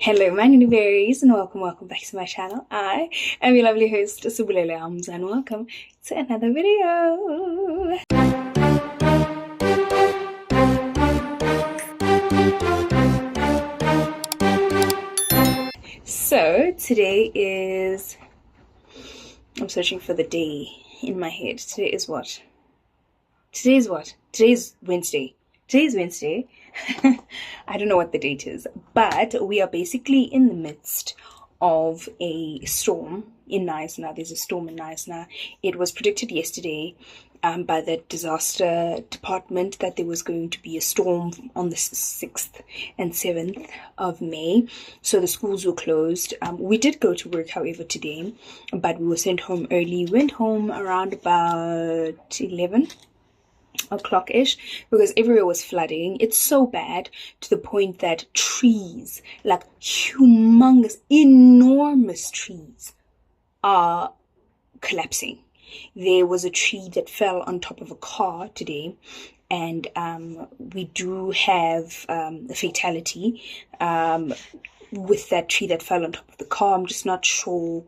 Hello, my Berries, and welcome back to my channel. I am your lovely host, Subulele Arms, and welcome to another video. So, today is... I'm searching for the day in my head. Today is what? Today's Wednesday. Today's Wednesday. I don't know what the date is, but we are basically in the midst of a storm in Knysna. There's a storm in Knysna. It was predicted yesterday by the disaster department that there was going to be a storm on the 6th and 7th of May. So the schools were closed. We did go to work, however, today, but we were sent home early. Went home around about 11 o'clock-ish because everywhere was flooding. It's so bad to the point that trees, like humongous, enormous trees, are collapsing. There was a tree that fell on top of a car today, and we do have a fatality with that tree that fell on top of the car. I'm just not sure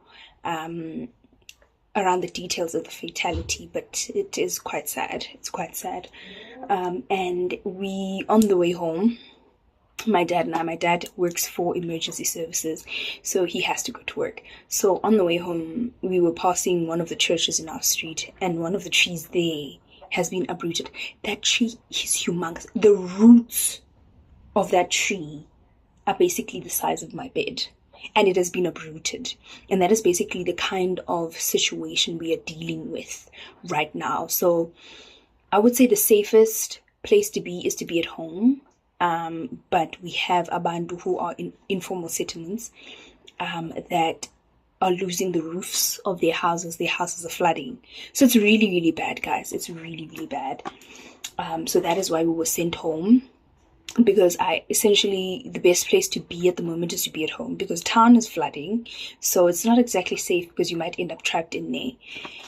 around the details of the fatality, but it is quite sad. It's quite sad. And we, on the way home, my dad works for emergency services, so he has to go to work. So on the way home, we were passing one of the churches in our street, and one of the trees there has been uprooted. That tree is humongous. The roots of that tree are basically the size of my bed, and it has been uprooted. And that is basically the kind of situation we are dealing with right now. So I would say the safest place to be is to be at home. But we have abantu who are in informal settlements that are losing the roofs of their houses. Their houses are flooding. So it's really, really bad, guys. It's really, really bad. So that is why we were sent home. Because essentially the best place to be at the moment is to be at home, because town is flooding, so it's not exactly safe because you might end up trapped in there.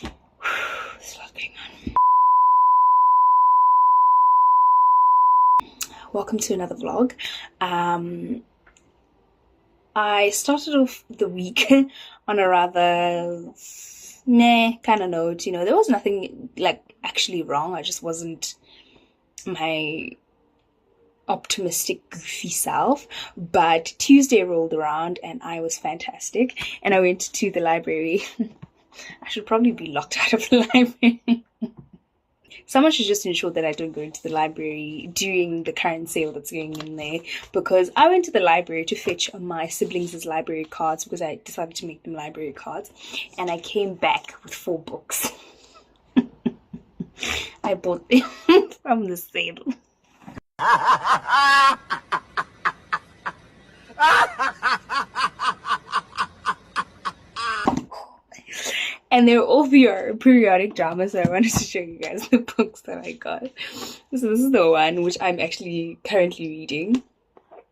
There's a lot going on. Welcome to another vlog. I started off the week on a rather kind of note. You know, there was nothing like actually wrong. I just wasn't my optimistic, goofy self. But Tuesday rolled around and I was fantastic, and I went to the library. I should probably be locked out of the library. Someone should just ensure that I don't go into the library during the current sale that's going in there, because I went to the library to fetch my siblings' library cards because I decided to make them library cards, and I came back with 4 books. I bought them from the sale. And they're all periodic dramas, so I wanted to show you guys the books that I got. So this is the one which I'm actually currently reading.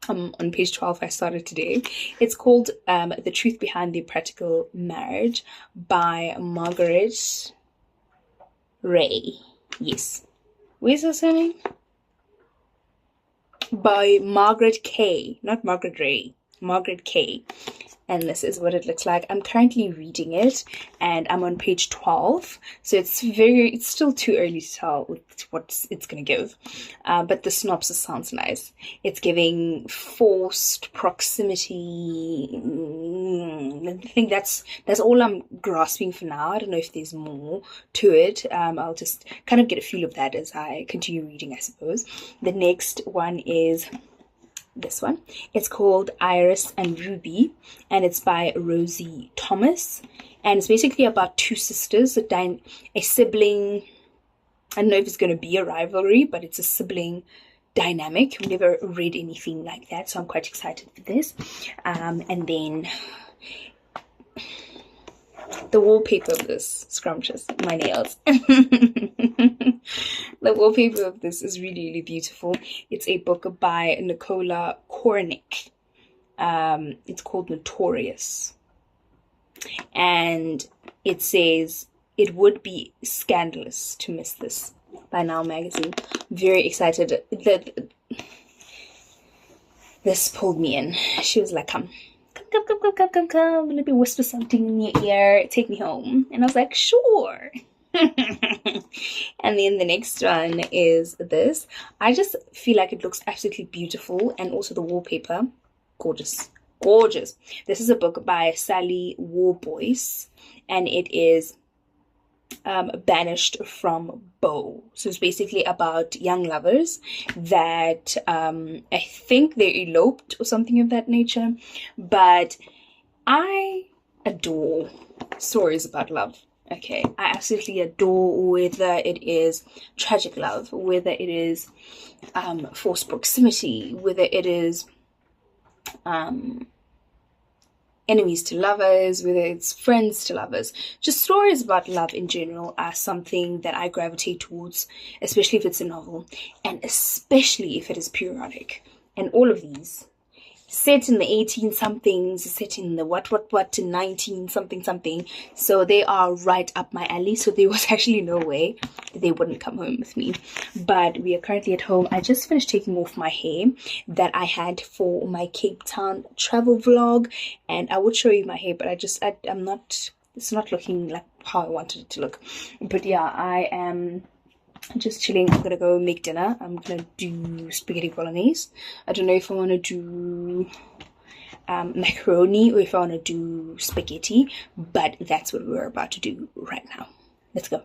On page 12, I started today. It's called The Truth Behind the Practical Marriage by Margaret Ray. Yes. Where's her surname? By Margaret K. Not Margaret Ray. Margaret K. And this is what it looks like. I'm currently reading it, and I'm on page 12. So it's still too early to tell what it's going to give. But the synopsis sounds nice. It's giving forced proximity. I think that's all I'm grasping for now. I don't know if there's more to it. I'll just kind of get a feel of that as I continue reading, I suppose. The next one is this one. It's called Iris and Ruby, and it's by Rosie Thomas, and it's basically about 2 sisters, a sibling. I don't know if it's going to be a rivalry, but it's a sibling dynamic. I've never read anything like that, so I'm quite excited for this. And then the wallpaper of this, scrumptious, my nails. The wallpaper of this is really, really beautiful. It's a book by Nicola Kornick. It's called Notorious. And it says, "It would be scandalous to miss this," by Now Magazine. Very excited. this pulled me in. She was like, come, let me whisper something in your ear, take me home. And I was like, sure. And then the next one is this. I just feel like it looks absolutely beautiful, and also the wallpaper, gorgeous. This is a book by Sally Warboys, and it is Banished from Beau. So it's basically about young lovers that I think they eloped or something of that nature. But I adore stories about love. Okay, I absolutely adore, whether it is tragic love, whether it is forced proximity, whether it is enemies to lovers, whether it's friends to lovers. Just stories about love in general are something that I gravitate towards, especially if it's a novel, and especially if it is periodic. And all of these, set in the 18-somethings, set in the what to 19-something. So they are right up my alley. So there was actually no way they wouldn't come home with me. But we are currently at home. I just finished taking off my hair that I had for my Cape Town travel vlog, and I would show you my hair, but I'm not, it's not looking like how I wanted it to look. But yeah, I am just chilling. I'm gonna go make dinner. I'm gonna do spaghetti bolognese. I don't know if I want to do macaroni or if I want to do spaghetti, but that's what we're about to do right now. Let's go.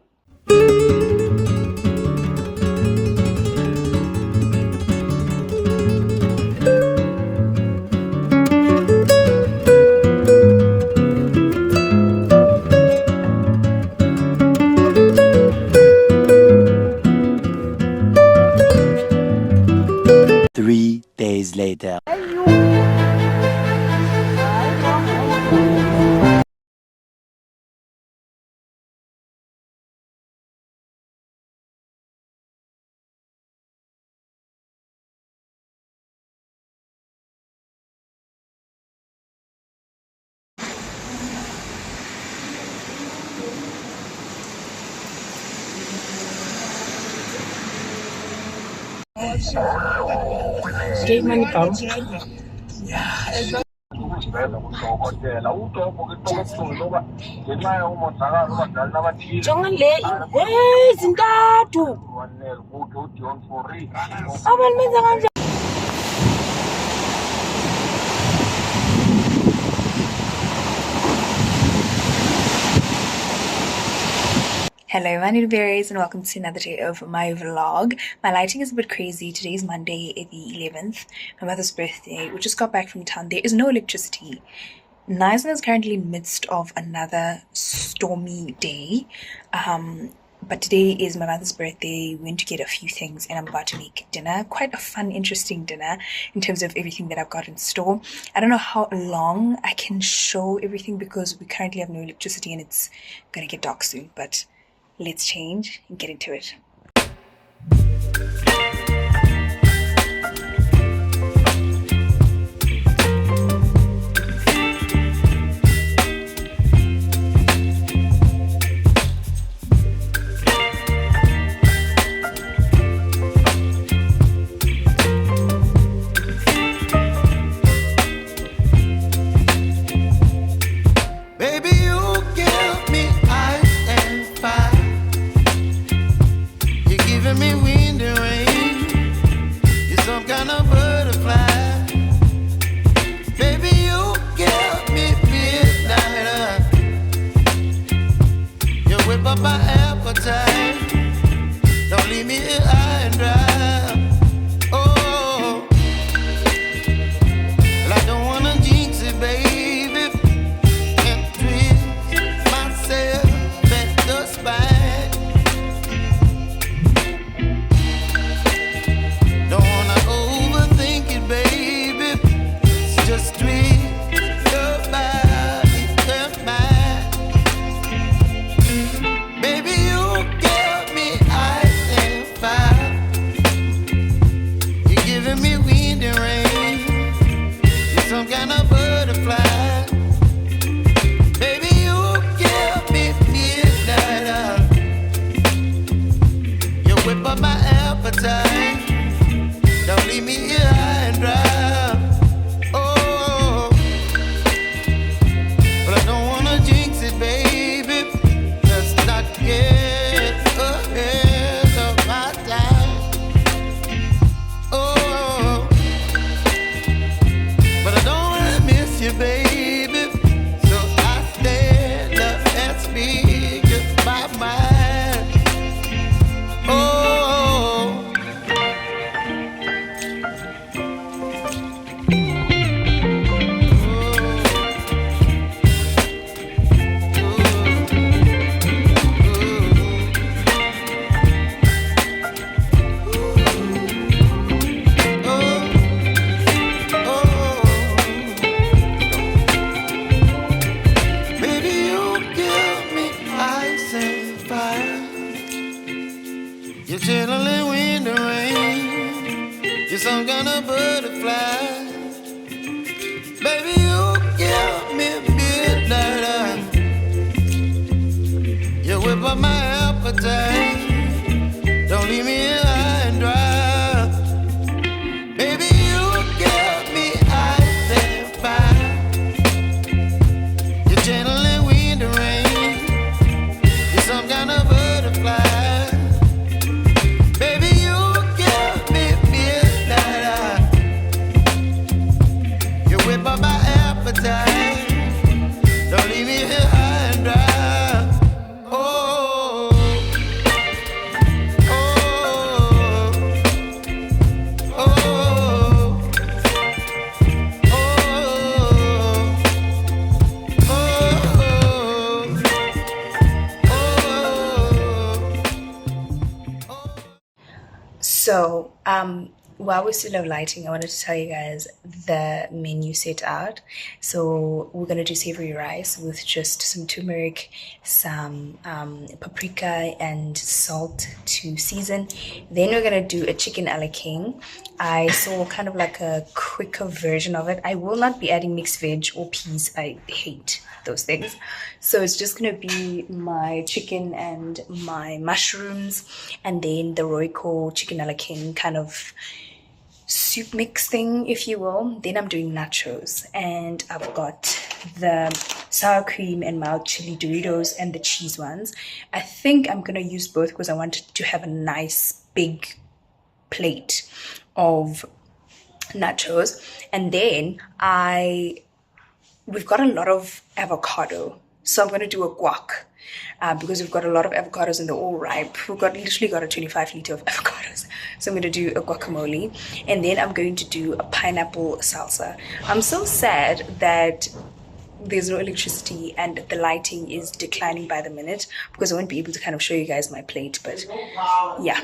Days later. Gave money come. Jonga le ezintathu. Abantu benza kanjani? Hello my little berries, and welcome to another day of my vlog. My lighting is a bit crazy. Today is Monday the 11th, my mother's birthday. We just got back from town. There is no electricity. Knysna is currently in the midst of another stormy day, but today is my mother's birthday. We went to get a few things and I'm about to make dinner. Quite a fun, interesting dinner in terms of everything that I've got in store. I don't know how long I can show everything because we currently have no electricity and it's gonna get dark soon, but let's change and get into it. Baby, you give me ice and fire. You're giving me wind and rain. Baby, you give me midnight. You whip up my appetite. Don't leave me here high and dry. Baby, you give me ice and fire. You're channeling wind and rain. You're some kind of butterfly. Baby, you give me midnight. You whip up my appetite. Don't leave me here high and dry. So, while we're still lighting, I wanted to tell you guys the menu set out. So we're gonna do savory rice with just some turmeric, some paprika and salt to season. Then we're gonna do a chicken a la king. I saw kind of like a quicker version of it. I will not be adding mixed veg or peas. I hate those things. So it's just gonna be my chicken and my mushrooms, and then the Royco chicken a la king kind of soup mix thing, if you will. Then I'm doing nachos, and I've got the sour cream and mild chili Doritos and the cheese ones. I think I'm gonna use both because I wanted to have a nice big plate of nachos. And then we've got a lot of avocado, so I'm going to do a guac because we've got a lot of avocados and they're all ripe. We've literally got a 25 liter of avocados, so I'm going to do a guacamole, and then I'm going to do a pineapple salsa. I'm so sad that there's no electricity and the lighting is declining by the minute because I won't be able to kind of show you guys my plate, but yeah.